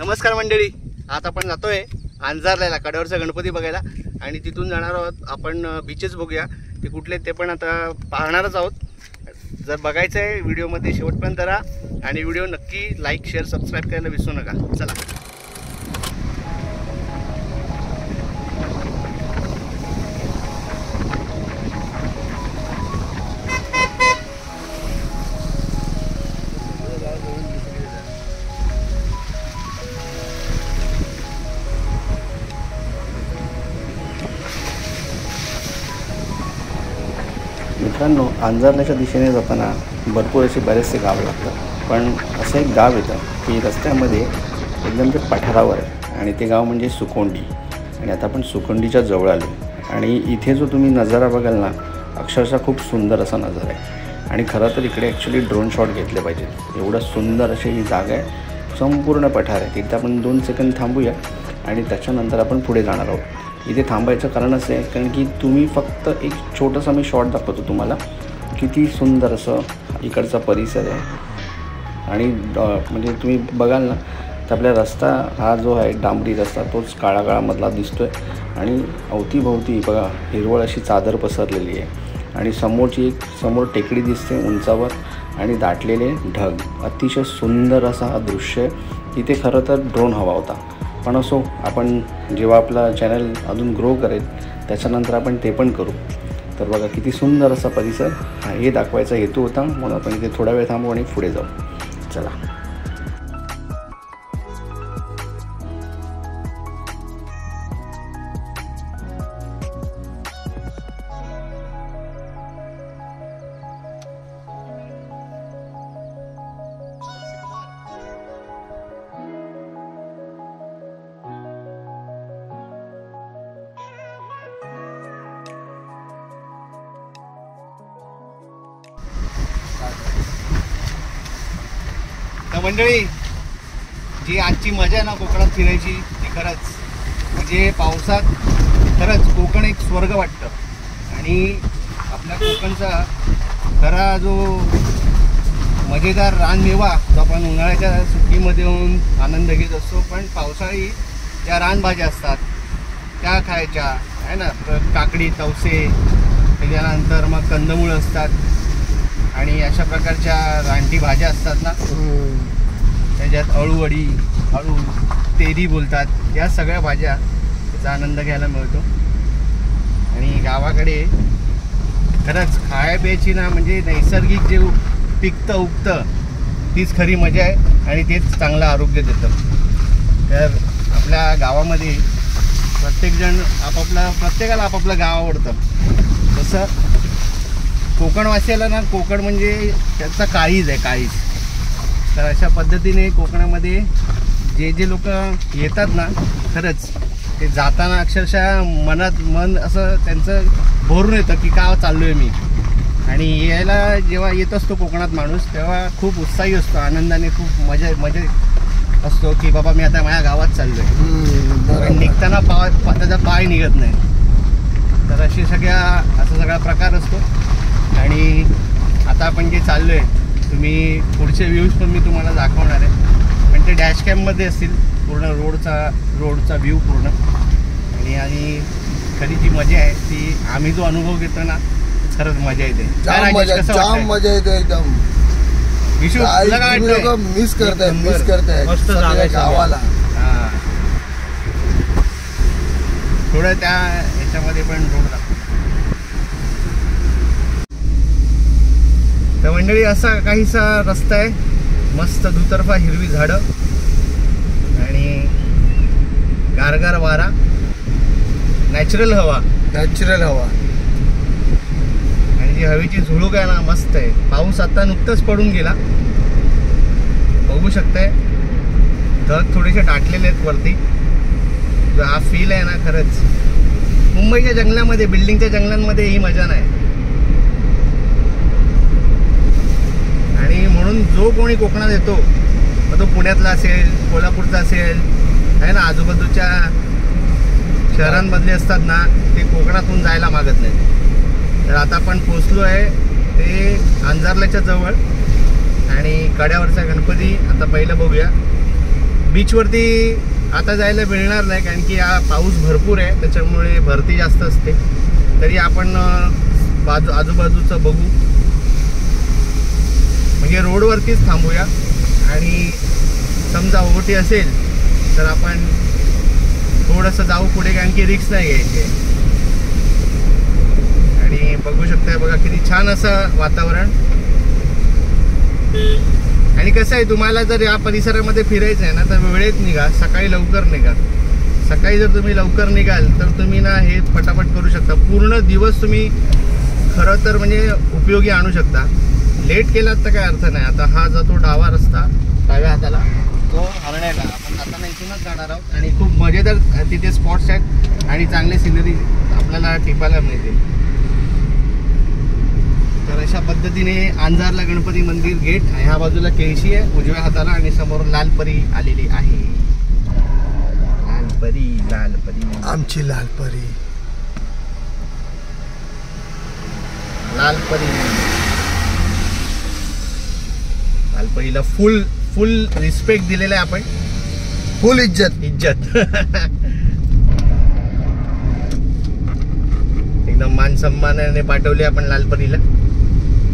नमस्कार मंडळी, आता आपण जातोय अंजारला कड्यावरचा गणपती बघायला आणि तिथून जाणार आहोत आपण बीचेस बघूया ते कुठले ते पण आता पाहणारच आहोत। जर बघायचं आहे व्हिडिओमध्ये शेवटपर्यंत राहा आणि व्हिडिओ नक्की लाईक शेअर सबस्क्राईब करायला विसरू नका। चला मित्रांनो, अंजारल्याच्या दिशेने जाताना भरपूर असे बरेचसे गाव लागतात, पण असं एक गाव येतं की रस्त्यामध्ये एकदम ते पठारावर आहे आणि ते गाव म्हणजे सुकोंडी। आणि आता आपण सुकोंडीच्या जवळ आलो आणि इथे जो तुम्ही नजारा बघाल ना, अक्षरशः खूप सुंदर असा नजारा आहे। आणि खरं तर इकडे ॲक्च्युली ड्रोन शॉट घेतले पाहिजेत, एवढं सुंदर अशी ही जागा आहे, संपूर्ण पठार आहे। तिथे आपण 2 सेकंद थांबूया आणि त्याच्यानंतर आपण पुढे जाणार आहोत। इथे थांबायचं कारण असं आहे कारण की तुम्ही फक्त एक छोटासा मी शॉट दाखवतो तुम्हाला, किती सुंदर असं इकडचा परिसर आहे। आणि म्हणजे तुम्ही बघाल ना तर आपल्या रस्ता हा जो आहे डांबरी रस्ता तोच काळाकाळामधला दिसतो आहे आणि अवतीभोवती बघा हिरवळ अशी चादर पसरलेली आहे आणि समोर टेकडी दिसते उंचावर आणि दाटलेले ढग। अतिशय सुंदर असा हा दृश्य आहे। इथे खरं तर ड्रोन हवा होता, पण असो, आपण जेव्हा आपला चॅनल अजून ग्रो करेल त्याच्यानंतर आपण ते पण करू। तर बघा किती सुंदर असा परिसर, हे दाखवायचा हेतू होता, म्हणून आपण इथे थोडा वेळ थांबू आणि पुढे जाऊ। चला तर मंडळी, जी आजची मजा आहे ना कोकणात फिरायची, ती खरंच म्हणजे पावसात खरंच कोकण एक स्वर्ग वाटतं। आणि आपल्या कोकणचा खरा जो मजेदार रानमेवा जो आपण उन्हाळ्याच्या सुट्टीमध्ये येऊन आनंद घेत असतो, पण पावसाळी ज्या रानभाज्या असतात त्या खायच्या आहे ना, काकडी, तवसे, त्याच्यानंतर मग कंदमुळं असतात आणि अशा प्रकारच्या रानटी भाज्या असतात ना, त्याच्यात अळूवडी, अळू, तेरी बोलतात, या सगळ्या भाज्या त्याचा आनंद घ्यायला मिळतो। आणि गावाकडे खरंच खाया प्यायची ना, म्हणजे नैसर्गिक जे पिकतं उगतं तीच खरी मजा आहे आणि तेच चांगलं आरोग्य देतं। तर आपल्या गावामध्ये प्रत्येकाला आपापलं गाव आवडतं। तसं कोकणवासियाला ना कोकण म्हणजे त्याचा काळीज आहे, काळीज। तर अशा पद्धतीने कोकणामध्ये जे लोक येतात ना, खरंच ते जाताना अक्षरशः मन असं त्यांचं भरून येतं की का चाललो आहे मी। आणि यायला जेव्हा येत असतो कोकणात माणूस, तेव्हा खूप उत्साही असतो, आनंदाने खूप मजा असतो की बाबा मी आता माझ्या गावात चाललो आहे। पण निघताना त्याचा पाय निघत नाही। तर असा सगळा प्रकार असतो। आणि आता आपण जे चाललो आहे, तुम्ही पुढचे व्ह्यूज पण मी तुम्हाला दाखवणार आहे, पण ते डॅश कॅममध्ये असतील, पूर्ण रोडचा व्ह्यू पूर्ण। आणि खरी जी मजा आहे ती आम्ही जो अनुभव घेतो ना, खरंच मजा येते, जाम मजा येते एकदम। विशू तुला काय वाटतं? मिस करताय मस्त जागा गावाला। थोडं त्या ह्याच्यामध्ये पण रोड दाखव। तर मंडळी, असा काहीसा रस्ता आहे, मस्त दुतर्फा हिरवी झाडं आणि गारगार वारा, नॅचरल हवा आणि जी हवेची झुळूक आहे ना, मस्त आहे। पाऊस आता नुकताच पडून गेला, बघू शकताय ढग थोडेसे दाटलेले आहेत वरती। जो हा फील आहे ना, खरंच मुंबईच्या जंगलामध्ये, बिल्डिंगच्या जंगलांमध्ये ही मजा नाही। आणि म्हणून जो कोणी कोकणात येतो, मग तो पुण्यातला असेल, कोल्हापूरचा असेल, आहे ना, आजूबाजूच्या शहरांमधले असतात ना, ते कोकणातून जायला मागत नाही। तर आता आपण पोचलो आहे ते अंजारल्याच्या जवळ आणि कड्यावरचा गणपती आता पहिलं बघूया। बीचवरती आता जायला मिळणार नाही, कारण की हा पाऊस भरपूर आहे, त्याच्यामुळे भरती जास्त असते. तरी आपण आजूबाजूचं बघू, म्हणजे रोडवरतीच थांबूया. आणि समजा ओटी असेल तर आपण थोडंसं जाऊ पुढे, कारण की रिस्क नाही घ्यायची. आणि बघू शकताय बघा किती छान असं वातावरण. आणि कसं आहे, तुम्हाला जर या परिसरामध्ये फिरायचं आहे ना तर वेळेत निघा, सकाळी लवकर निघा. सकाळी जर तुम्ही लवकर निघाल तर तुम्ही ना हे पटापट करू शकता. पूर्ण दिवस तुम्ही खरं तर म्हणजे उपयोगी आणू शकता. लेट केलात तर काय अर्थ नाही. आता हा जातो डावा रस्ता डाव्या हाताला, तो हरण्याला. आपण जाताना इथूनच जाणार आहोत आणि खूप मजेदार तिथे स्पॉट्स आहेत आणि चांगले सिनरी आपल्याला टिपायला मिळतील. तर अशा पद्धतीने अंजारला गणपती मंदिर गेट. ह्या बाजूला केळशी आहे उजव्या हाताला आणि समोर लालपरी आलेली आहे. लालपरी लालपरी आमची लालपरी. लालपरी लालपरीला फुल रिस्पेक्ट दिलेला आहे आपण. फुल इज्जत. एकदम मान सन्मानाने पाठवले आपण लालपरीला,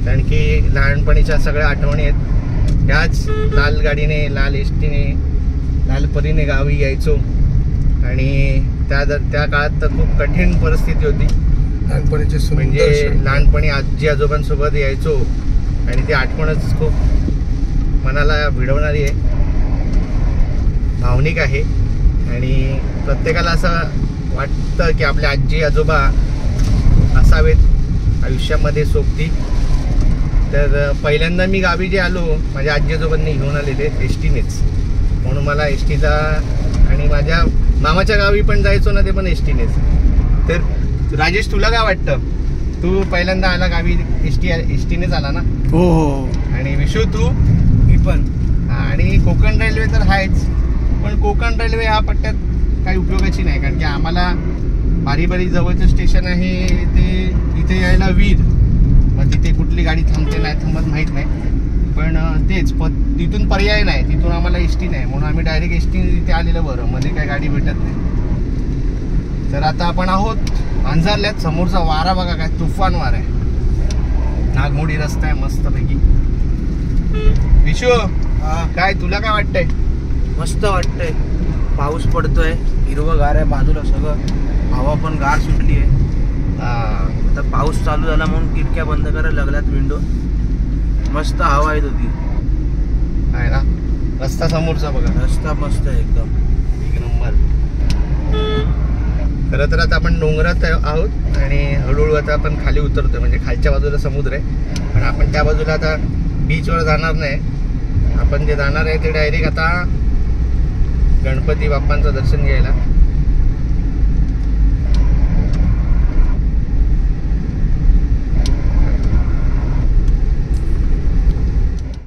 कारण की लहानपणीच्या सगळ्या आठवणी आहेत. ह्याच लाल गाडीने, लाल एसटीने, लालपरीने गावी यायचो. आणि त्या काळात तर खूप कठीण परिस्थिती होती. लहानपणीचे म्हणजे लहानपणी आजी आजोबांसोबत यायचो आणि ती आठवणच खूप मनाला भिडवणारी आहे, भावनिक आहे. आणि प्रत्येकाला असं वाटतं की आपले आजी आजोबा असावेत आयुष्यामध्ये सोबती. तर पहिल्यांदा मी गावी जे आलो, माझ्या आजी आजोबांनी घेऊन आलेले एस टीनेच, म्हणून मला एस टीचा. आणि माझ्या मामाच्या गावी पण जायचो ना, ते पण एस टीनेच. तर राजेश, तुला काय वाटतं? तू पहिल्यांदा आला गावी एस टीनेच आला ना? हो. आणि विशू तू? मी पण. आणि कोकण रेल्वे तर आहेच, पण कोकण रेल्वे ह्या पट्ट्यात काही उपयोगाची नाही, कारण की आम्हाला बारी जवळचं स्टेशन आहे ते इथे यायला वीर. मग तिथे कुठली गाडी थांबते नाही थांबत माहीत नाही, पण तेच तिथून पर्याय नाही, तिथून आम्हाला एस टी नाही, म्हणून आम्ही डायरेक्ट एस टी इथे आलेलं बरं. मध्ये काही गाडी भेटत नाही. तर आता आपण आहोत अंजारल्यात. समोरचा वारा बघा, काय तुफान वारा आहे. नागमोडी रस्ता आहे मस्तपैकी. विशू, काय तुला काय वाटतंय? मस्त वाटतंय. पाऊस पडतोय, हिरवंगार आहे बाजूला सगळं, हवा पण गार सुटली आहे. आता पाऊस चालू झाला म्हणून खिडक्या बंद करायला लागल्यात, विंडो. मस्त हवा येत होती. आहे ना, रस्ता समोरचा बघा, रस्ता मस्त आहे एकदम, एक नंबर. खरं तर आता आपण डोंगरात आहोत आणि हळूहळू आता आपण खाली उतरतोय. म्हणजे खालच्या बाजूला समुद्र आहे, पण आपण त्या बाजूला आता बीचवर जाणार नाही. आपण जे जाणार आहे ते डायरेक्ट आता गणपती बाप्पांचं दर्शन घ्यायला.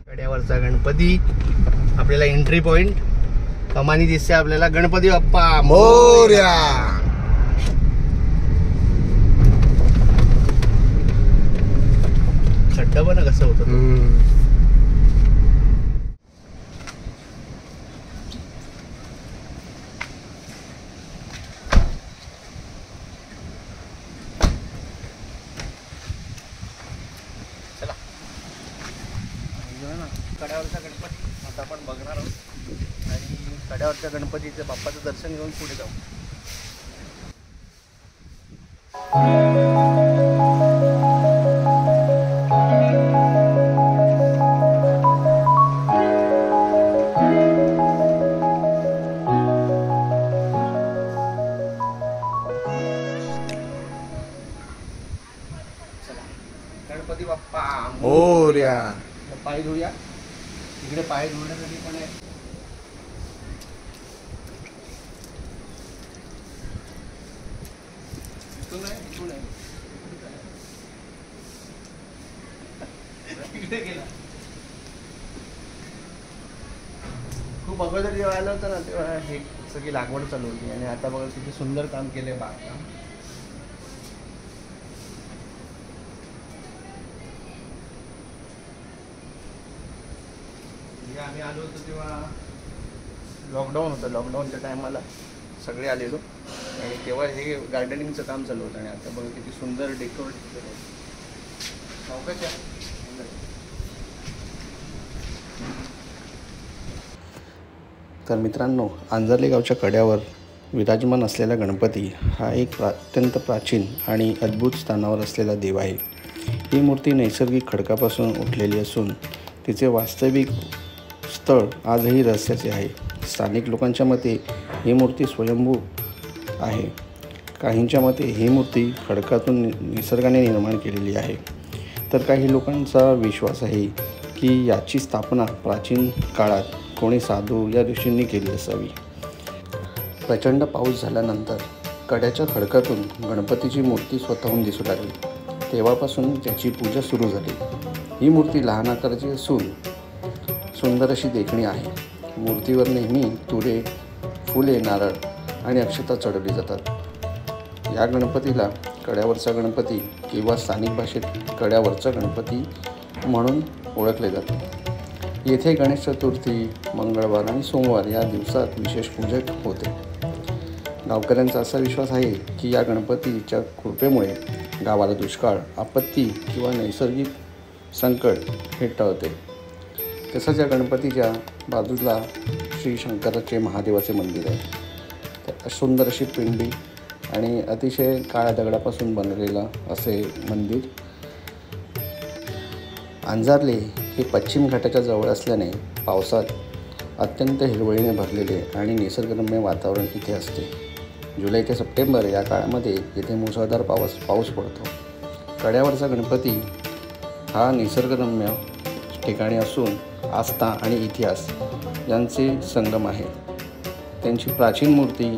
कड्यावरचा गणपती आपल्याला एंट्री पॉइंट. कमानी दिसते आपल्याला गणपती बाप्पा मोरया. खड्डा पण कसं होतं. कड्यावरचा गणपती आता आपण बघणार आहोत आणि कड्यावरच्या गणपतीचं बाप्पाचं दर्शन घेऊन पुढे जाऊ. गणपती बाप्पा मोरया. पाय धुया. इकडे पाय धुण्यासाठी पण आहे. इथून आहे. इकडे गेला. खूप अगोदर जेव्हा आलं होतं ना तेव्हा हे सगळी लागवड चालू होती आणि आता बघा किती सुंदर काम केलंय बागकाम. आम्ही आलो होतो तेव्हा लॉकडाऊन होतं. लॉकडाऊनच्या टायमाला सगळे आलेलो आणि तेव्हा हे गार्डनिंगचं काम चालू होतं. आणि आता बघा किती सुंदर डेकोरेट केलेलं आहे. चौकाच्या तर मित्रांनो, आंजर्ले गावच्या कड्यावर विराजमान असलेला गणपती हा एक अत्यंत प्राचीन आणि अद्भुत स्थानावर असलेला देव आहे. ही मूर्ती नैसर्गिक खडकापासून उठलेली असून तिचे वास्तविक स्थळ आजही रहस्याचे आहे. स्थानिक लोकांच्या मते ही मूर्ती स्वयंभू आहे. काहींच्या मते ही मूर्ती खडकातून निसर्गाने निर्माण केलेली आहे. तर काही लोकांचा विश्वास आहे की याची स्थापना प्राचीन काळात कोणी साधू या ऋषींनी केली असावी. प्रचंड पाऊस झाल्यानंतर कड्याच्या खडकातून गणपतीची मूर्ती स्वतःहून दिसू लागली. तेव्हापासून त्याची पूजा सुरू झाली. ही मूर्ती लहान आकाराची असून सुंदर अशी देखणी आहे. मूर्तीवर नेहमी तुरे, फुले, नारळ आणि अक्षता चढवली जातात. या गणपतीला कड्यावरचा गणपती किंवा स्थानिक भाषेत कड्यावरचा गणपती म्हणून ओळखले जाते. येथे गणेश चतुर्थी, मंगळवार आणि सोमवार या दिवसात विशेष पूजा होते. गावकऱ्यांचा असा विश्वास आहे की या गणपतीच्या कृपेमुळे गावाला दुष्काळ, आपत्ती किंवा नैसर्गिक संकट हे टळते. तसंच या गणपतीच्या बाजूला श्री शंकराचे महादेवाचे मंदिर आहे. तर सुंदर अशी पिंडी आणि अतिशय काळ्या दगडापासून बनलेलं असे मंदिर. आंजार्ले हे पश्चिम घाटाच्या जवळ असल्याने पावसात अत्यंत हिरवळीने भरलेले आणि निसर्गरम्य वातावरण इथे असते. जुलै ते सप्टेंबर या काळामध्ये येथे मुसळधार पाऊस पडतो. कड्यावरचा गणपती हा निसर्गरम्य ठिकाणी असून आस्था आणि इतिहास यांचे संगम आहे. त्यांची प्राचीन मूर्ती,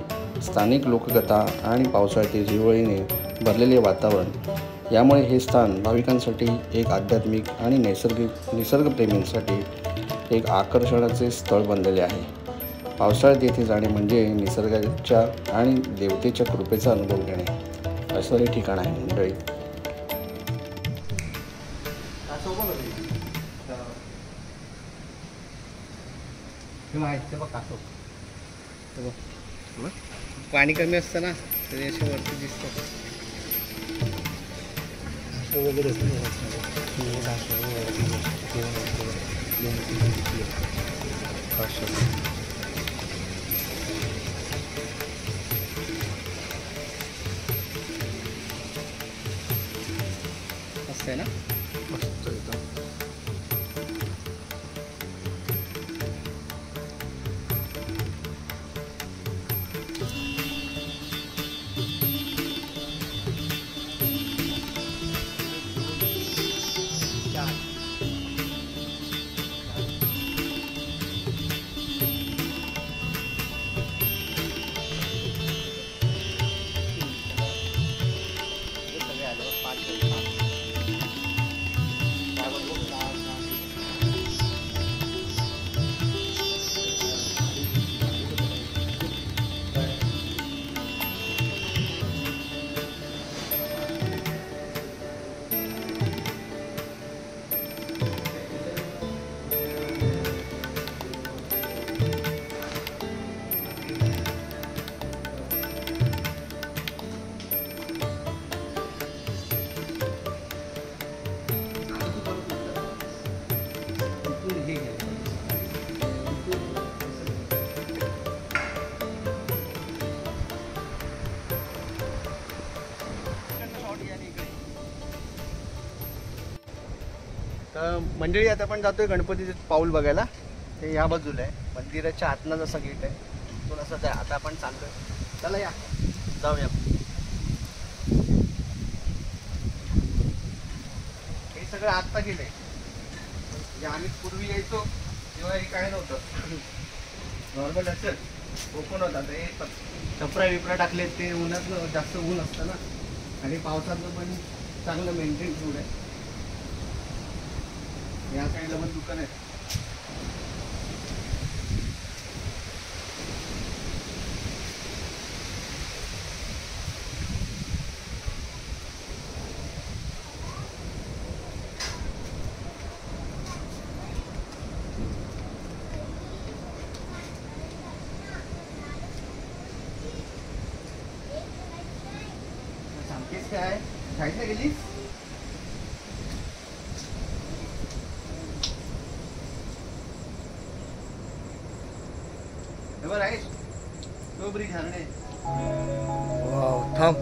स्थानिक लोककथा आणि पावसाळ्यातील हिरवळीने भरलेले वातावरण यामुळे हे स्थान भाविकांसाठी एक आध्यात्मिक आणि निसर्गप्रेमींसाठी एक आकर्षणाचे स्थळ बनलेले आहे. पावसाळ्यात येथे जाणे म्हणजे निसर्गाच्या आणि देवतेच्या कृपेचा अनुभव घेणे असं हे ठिकाण आहे मंडळी. पाणी कमी असतं ना तरी असे वरती दिसतात. मस्त आहे ना. मस्त एकदम. तर मंडळी आता आपण जातोय गणपतीचे पाऊल बघायला. ते ह्या बाजूला आहे, मंदिराच्या आतनं जसा गेट आहे तो असंच आहे. आता आपण चाललोय, चला या जाऊया. हे सगळं आत्ता गेलंय. म्हणजे आम्ही पूर्वी यायचो तेव्हा हे काय नव्हतं, नॉर्मल असेल ओपन होता. हे टपरा विपरा टाकले, ते उन्हातलं जास्त ऊन असतं ना आणि पावसातलं पण चांगलं मेंटेन फूड आहे. या साईडला पण दुकान आहे. खायला गेली आहे तो ब्रिज हरणे वाव थांब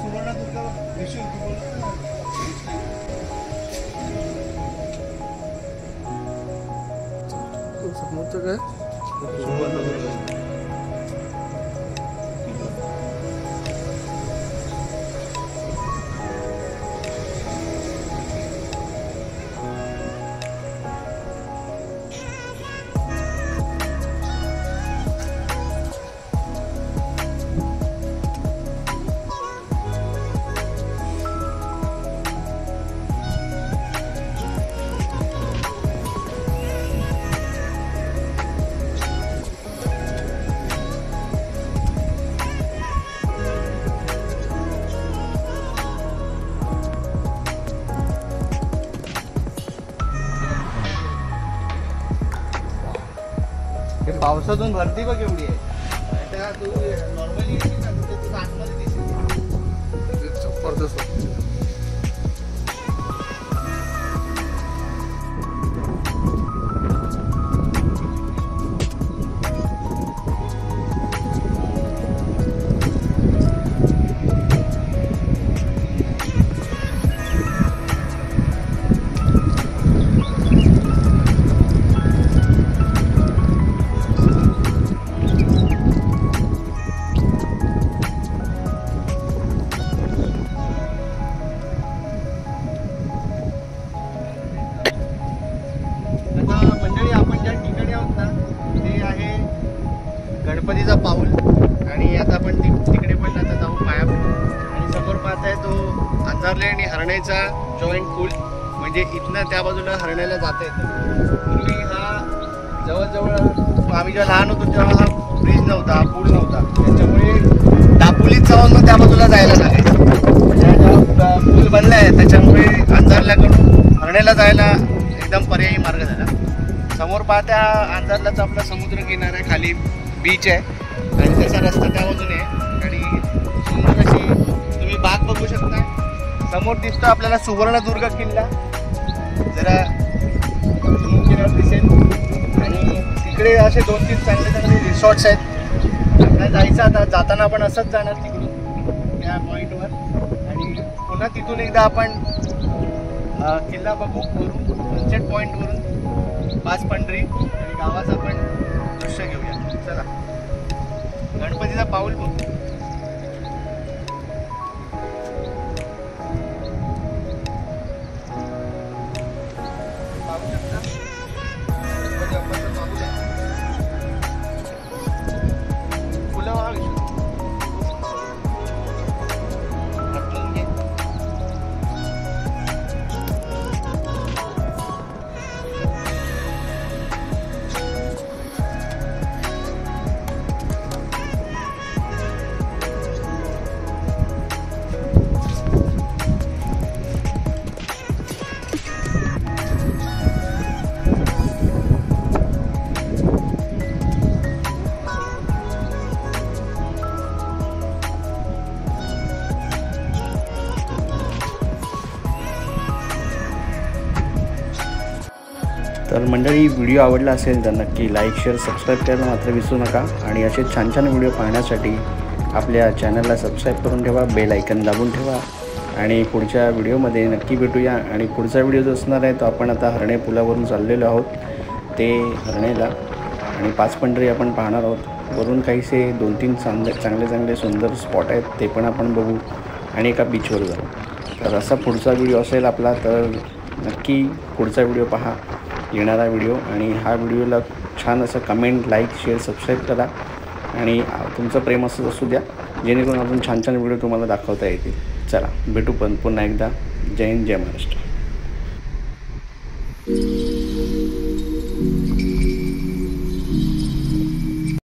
सुवर्णदुर्ग विषय समोरचं काय पावसातून भरती बघ एवढी आहे त्या तू नॉर्मली येशील ना तर तुझं आतमध्ये दिसेल जबरदस्त मंडळी आपण ज्या ठिकाणी आहोत ना ते आहे गणपतीचा पाऊल आणि आता आपण तिकडे पण आता जाऊ पाया आणि समोर पाहताय तो अंधारले आणि हरण्याचा जॉईंट पूल म्हणजे इथनं त्या बाजूला हरण्याला जाता येतं. पूर्वी हा जवळजवळ आम्ही जेव्हा लहान होतो तेव्हा हा ब्रिज नव्हता हा पूल नव्हता त्याच्यामुळे दापोलीत जाऊन मग त्या बाजूला जायला लागायचं. जेव्हा पूल बनला आहे त्याच्यामुळे अंधारल्याकडून हरण्याला जायला एकदम पर्यायी मार्ग झाला. समोर पाहत्या अंधारलाच आपला समुद्र किनारा खाली बीच आहे आणि त्याचा रस्ता त्या बाजूने आहे आणि सुंदर अशी तुम्ही बाग बघू शकता. समोर दिसतो आपल्याला सुवर्णदुर्ग किल्ला जरा केल्यावर दिसेल आणि तिकडे असे 2-3 चांगले रिसॉर्ट्स आहेत. आपल्याला जायचं आता जाताना आपण असंच जाणार तिकडून त्या पॉईंटवर आणि पुन्हा तिथून एकदा आपण किल्ला बघू वरून सनसेट पॉईंटवरून पाचपंढरी आणि गावाचं आपण दृश्य घेऊया. चला गणपतीचा पाऊल बघू. पाहू शकता गणपती बाप्पाचं पाऊल आहे. फुलं हा विषय तर मंडळी व्हिडिओ आवडला असेल तर नक्की लाईक शेअर सबस्क्राईब करायला मात्र विसरू नका आणि असे छान छान व्हिडिओ पाहण्यासाठी आपल्या चॅनलला सबस्क्राईब करून ठेवा बेल आयकन दाबून ठेवा आणि पुढच्या व्हिडिओमध्ये नक्की भेटूया. आणि पुढचा व्हिडिओ जो असणार आहे तो आपण आता हरणे पुलावरून चाललेलो आहोत ते हरणेला आणि पाचपंढरी आपण पाहणार आहोत. वरून काहीसे 2-3 चांगले सुंदर स्पॉट आहेत ते पण आपण बघू आणि एका बीचवर जाऊ. तर असा पुढचा व्हिडिओ असेल आपला तर नक्की पुढचा व्हिडिओ पहा येणारा व्हिडिओ आणि हा व्हिडिओला छान असं कमेंट लाईक शेअर सबस्क्राईब करा आणि तुमचं प्रेम असंच असू द्या जेणेकरून अजून छान छान व्हिडिओ तुम्हाला दाखवता येतील. चला भेटू पण पुन्हा एकदा. जय हिंद जय महाराष्ट्र.